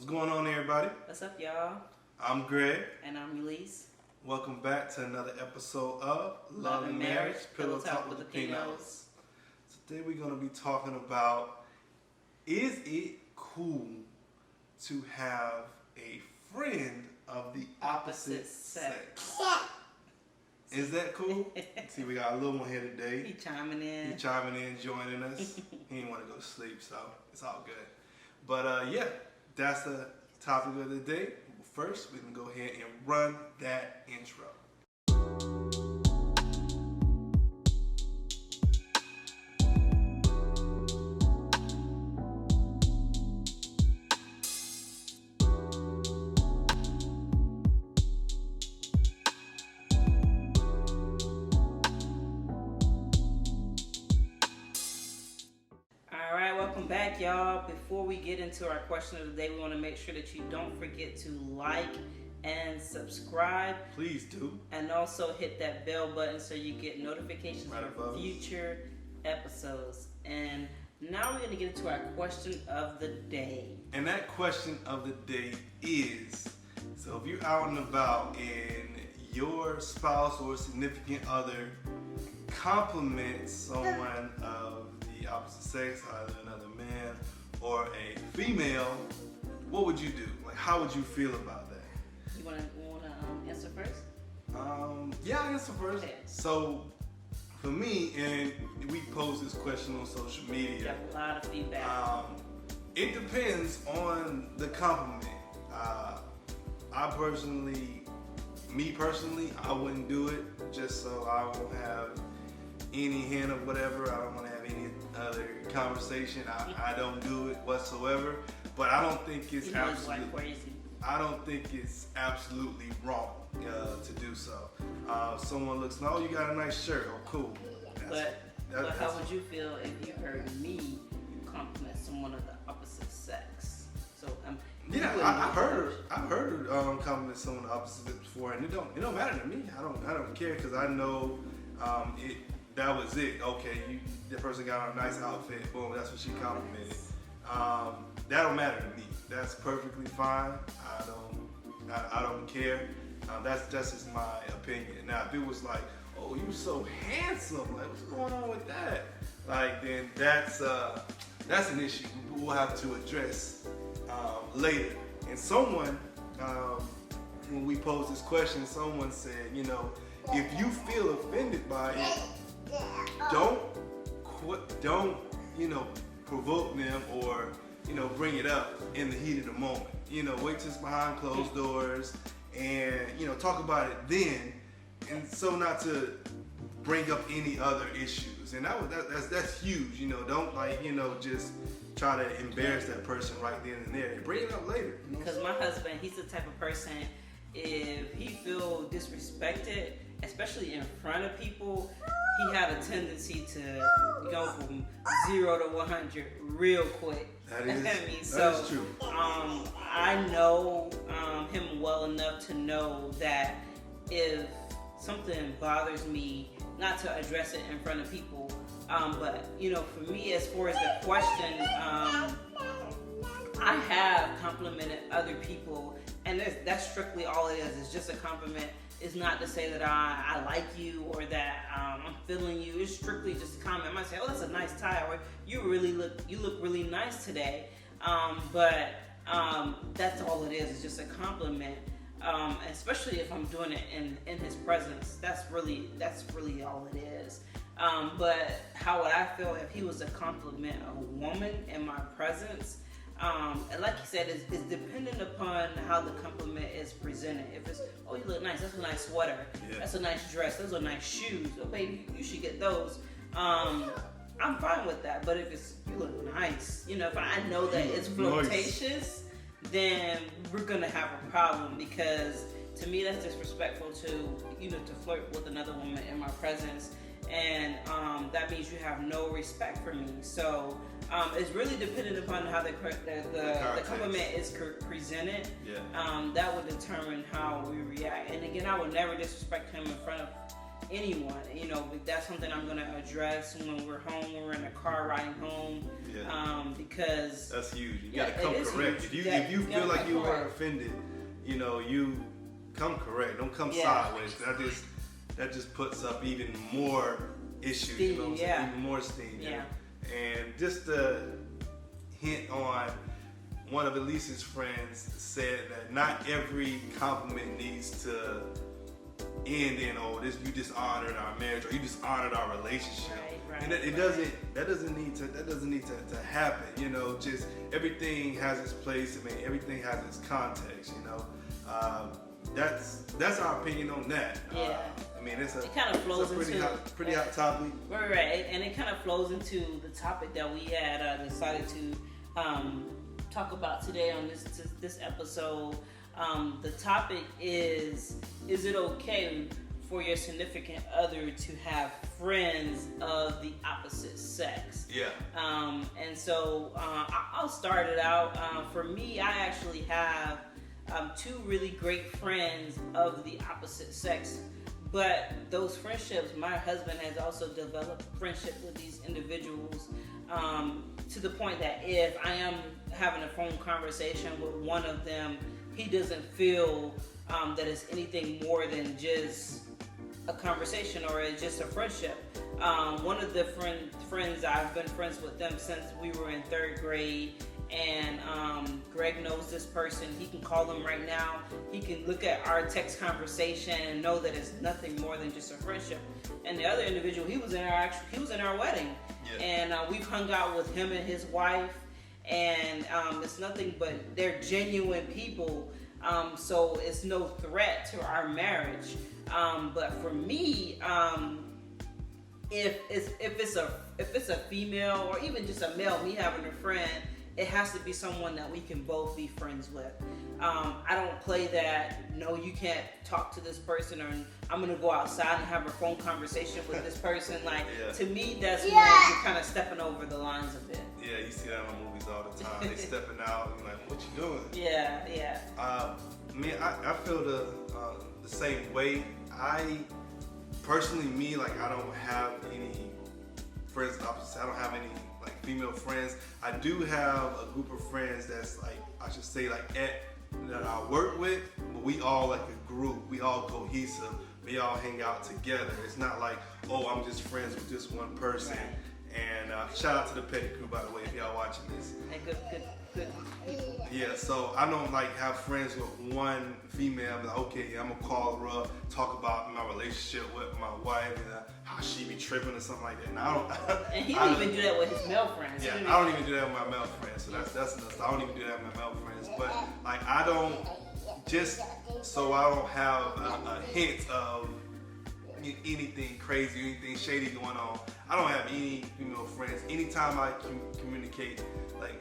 What's going on, everybody? What's up, y'all? I'm Greg. And I'm Elise. Welcome back to another episode of Love and Marriage, Pillow Talk with the Pinos. Today we're going to be talking about, is it cool to have a friend of the opposite sex? Is that cool? See, we got a little one here today. He chiming in, joining us. He didn't want to go to sleep, so it's all good. But yeah, that's the topic of the day. First, we can go ahead and run that intro. Welcome back, y'all. Before we get into our question of the day, we want to make sure that you don't forget to like and subscribe. Please do. And also hit that bell button so you get notifications for future episodes. And now we're going to get into our question of the day. And that question of the day is, so if you're out and about and your spouse or significant other compliments someone of the opposite sex, either another man or a female, what would you do? Like, how would you feel about that? You want to answer first? Yeah, I'll answer first. Okay. So, for me, and we posed this question on social media. You have a lot of feedback. It depends on the compliment. Me personally, I wouldn't do it just so I won't have any hint of whatever. I don't want to have any other conversation. I don't do it whatsoever. But I don't think it's absolutely crazy. I don't think it's absolutely wrong to do so. Someone looks, oh, you got a nice shirt. Oh, cool. But how would you feel if you heard me compliment someone of the opposite sex? So yeah, I've heard her compliment someone of the opposite sex before, and it don't matter to me. I don't care because I know that was it. Okay, the person got on a nice outfit. Boom, that's what she complimented. That don't matter to me. That's perfectly fine. I don't care. That's just my opinion. Now, if it was like, oh, you so handsome, like what's going on with that? Like, then that's an issue we'll have to address later. And someone, when we posed this question, someone said, if you feel offended by it, don't provoke them or bring it up in the heat of the moment. Wait till it's behind closed doors and talk about it then, and so not to bring up any other issues. And that's huge. Don't just try to embarrass that person right then and there. Bring it up later. Because my husband, he's the type of person, if he feel disrespected, especially in front of people, he had a tendency to go from 0 to 100 real quick. That is, that is true. I know him well enough to know that if something bothers me, not to address it in front of people, but for me, as far as the question, I have complimented other people, and that's strictly all it is. It's just a compliment. It's not to say that I like you or that I'm feeling you. It's strictly just a comment. I might say, oh, that's a nice tie, or you look really nice today. But that's all it is. It's just a compliment. Especially if I'm doing it in his presence. That's really all it is. But how would I feel if he was to compliment a woman in my presence? And like you said, it's dependent upon how the compliment is presented. If it's, oh, you look nice, that's a nice sweater, that's a nice dress, those are nice shoes, oh baby, you should get those. I'm fine with that. But if it's, you look nice, if I know that it's flirtatious, then we're gonna have a problem, because to me that's disrespectful to flirt with another woman in my presence. And that means you have no respect for me. So it's really dependent upon how the compliment is presented. That would determine how we react. And again, I would never disrespect him in front of anyone. You know, but that's something I'm going to address when we're home, when we're in the car riding home. Yeah. Because that's huge. You got to come correct. Huge. If you feel like you were offended, you know, you come correct. Don't come sideways. That just puts up even more issues. Steam, you know what I'm saying? Even more steam. Yeah. And just to hint on, one of Elise's friends said that not every compliment needs to end in, oh, this, you dishonored our marriage, or you dishonored our relationship. Right, and that doesn't need to happen. You know, just everything has its place. I mean, everything has its context. You know, that's our opinion on that. Yeah. I mean, it kind of flows pretty into hot topic. Right, and it kind of flows into the topic that we had decided to talk about today on this episode. The topic is it okay for your significant other to have friends of the opposite sex? Yeah. And so I'll start it out. For me, I actually have two really great friends of the opposite sex. But those friendships, my husband has also developed friendship with these individuals to the point that if I am having a phone conversation with one of them, he doesn't feel that it's anything more than just a conversation or it's just a friendship. One of the friends, I've been friends with them since we were in 3rd grade. And Greg knows this person. He can call them right now. He can look at our text conversation and know that it's nothing more than just a friendship. And the other individual, he was in our wedding, and we've hung out with him and his wife. And it's nothing but they're genuine people. So it's no threat to our marriage. But for me, if it's a female or even just a male, me having a friend, it has to be someone that we can both be friends with. I don't play that, no, you can't talk to this person, or I'm going to go outside and have a phone conversation with this person. Like, to me, that's when you're kind of stepping over the lines a bit. Yeah, you see that in movies all the time. They stepping out and like, what you doing? Yeah. I feel the same way. I personally, I don't have any friends opposites. I don't have any female friends. I do have a group of friends that's that I work with, but we all like a group. We all cohesive. We all hang out together. It's not like, oh, I'm just friends with this one person. Right. And shout out to the Petty Crew, by the way, if y'all watching this. Hey, good people. Yeah, so I don't have friends with one female. I'm like, okay, I'm gonna call her up, talk about my relationship with my wife and how she be tripping or something like that. And I don't. And he don't even do that with his male friends. Yeah, I don't even do that with my male friends. So that's enough. I don't even do that with my male friends. But I don't, just so I don't have a hint of anything crazy, anything shady going on. I don't have any female friends. Anytime I communicate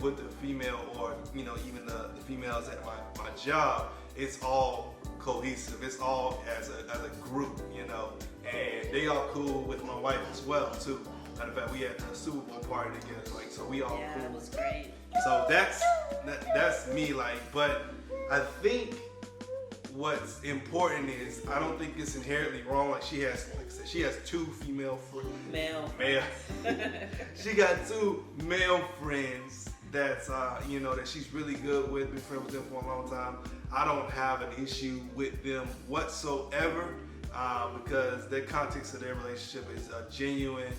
with the female or even the females at my job, it's all cohesive. It's all as a group, and they all cool with my wife as well too. Matter of fact, we had a Super Bowl party together, so we all cool. Yeah, that was great. So that's me, but I think what's important is I don't think it's inherently wrong. She has, she has two female friends. Male. She got two male friends that's that she's really good with. Been friends with them for a long time. I don't have an issue with them whatsoever because the context of their relationship is a genuine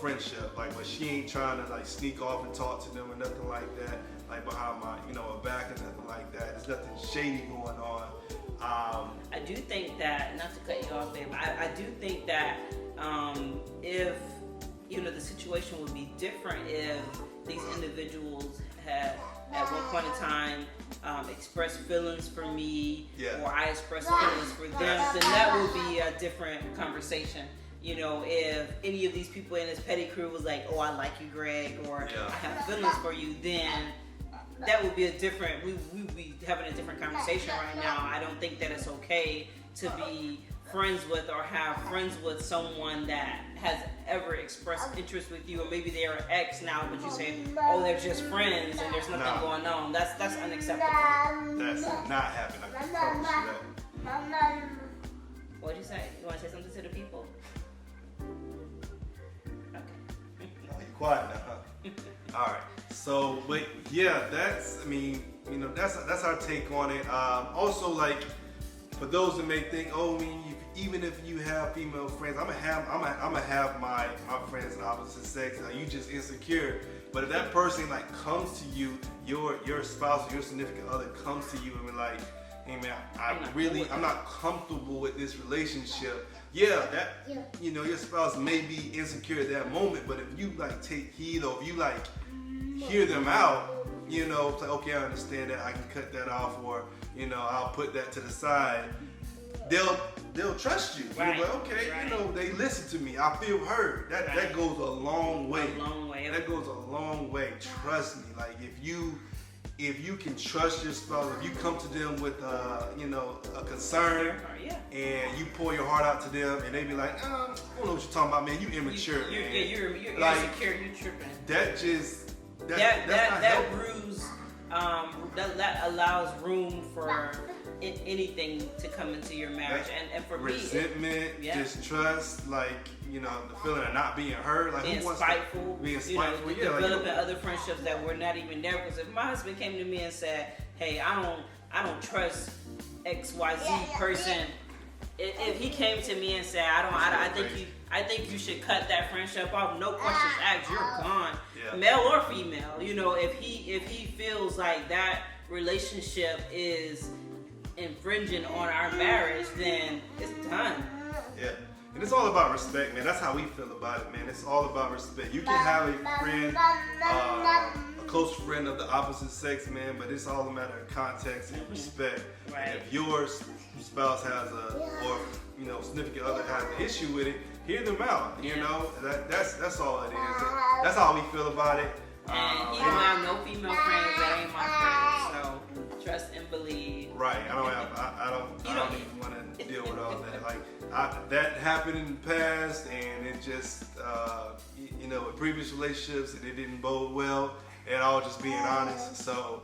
friendship. But she ain't trying to sneak off and talk to them or nothing like that. Behind my back or nothing like that. There's nothing shady going on. I do think that, not to cut you off, babe, I do think that if the situation would be different if these individuals had at one point in time expressed feelings for me, or I expressed feelings for them, then that would be a different conversation. If any of these people in this Petty Crew was like, oh, I like you, Greg, or I have feelings for you, then that would be we would be having a different conversation right now. I don't think that it's okay to be friends with or have friends with someone that has ever expressed interest with you, or maybe they're an ex now, but you say, oh, they're just friends and there's nothing going on. That's unacceptable. That's not happening. I can promise you that. What'd you say? You want to say something to the people? Okay. Oh, you quiet now, huh? All right. So, but yeah, that's, I mean, you know, that's our take on it. Also, like, for those that may think, oh, I mean, even if you have female friends, I'm gonna have my friends of the opposite sex. You just insecure. But if that person like comes to you, your spouse or your significant other comes to you and be like, hey man, I'm not comfortable with this relationship. Yeah, you know, your spouse may be insecure at that moment, but if you like take heed or if you like hear them out, you know, it's like, okay, I understand that, I can cut that off, or you know, I'll put that to the side. They'll trust you. Right. You're like, okay, you know, they listen to me. I feel heard. That goes a long way. A long way. That goes a long way. Trust me. Like if you can trust your spouse, if you come to them with you know, a concern, and you pour your heart out to them, and they be like, I don't know what you're talking about, man. You immature, man. You're like, insecure. You tripping. That bruise. That allows room for anything to come into your marriage, and for resentment, distrust, like, you know, the feeling of not being heard, like being spiteful, developing other friendships that were not even there. Because if my husband came to me and said, "Hey, I don't trust XYZ person," if he came to me and said, I think you should cut that friendship off, no questions asked, you're gone, male or female. You know, if he feels like that relationship is infringing on our marriage, then it's done. Yeah. And it's all about respect, man. That's how we feel about it, man. It's all about respect. You can have a friend, a close friend of the opposite sex, man, but it's all a matter of context and respect. Right. And if your spouse has or you know, significant other has an issue with it, hear them out. You know, that's all it is. That's how we feel about it. And he don't have no female friends that ain't my friends, so trust and believe. Right. I don't even want to deal with all that. Like, that happened in the past, and it just, you know, with previous relationships, and it didn't bode well. And all just being honest. So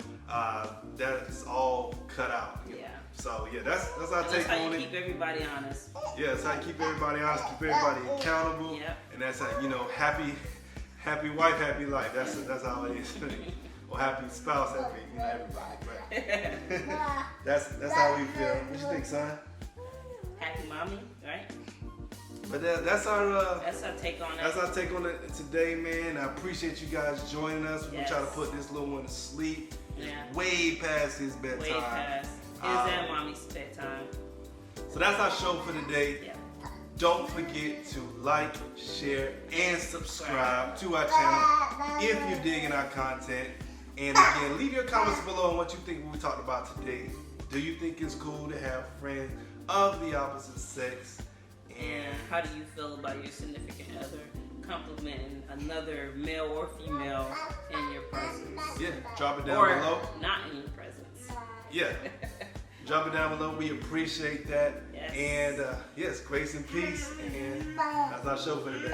that's all cut out. Yeah. So yeah, that's our take how on you it. keep everybody honest. Yeah, that's how you keep everybody honest, keep everybody accountable. Yep. And that's how, you know, happy wife, happy life. That's how it is. Or happy spouse, happy, you know, everybody. Right? that's how we feel. What you think, son? Happy mommy, right? But that's our take on it. That's our take on it today, man. I appreciate you guys joining us. We're gonna try to put this little one to sleep. Yeah. Way past his bedtime. Way past. His and mommy's bedtime. So that's our show for today. Yeah. Don't forget to like, share, and subscribe to our channel if you're digging our content. And again, leave your comments below on what you think we talked about today. Do you think it's cool to have friends of the opposite sex? And how do you feel about your significant other complimenting another male or female in your presence? Yeah, drop it down below. Not in your presence. Yeah. Drop it down below. We appreciate that. Yes. And yes, grace and peace. And that's our show for today.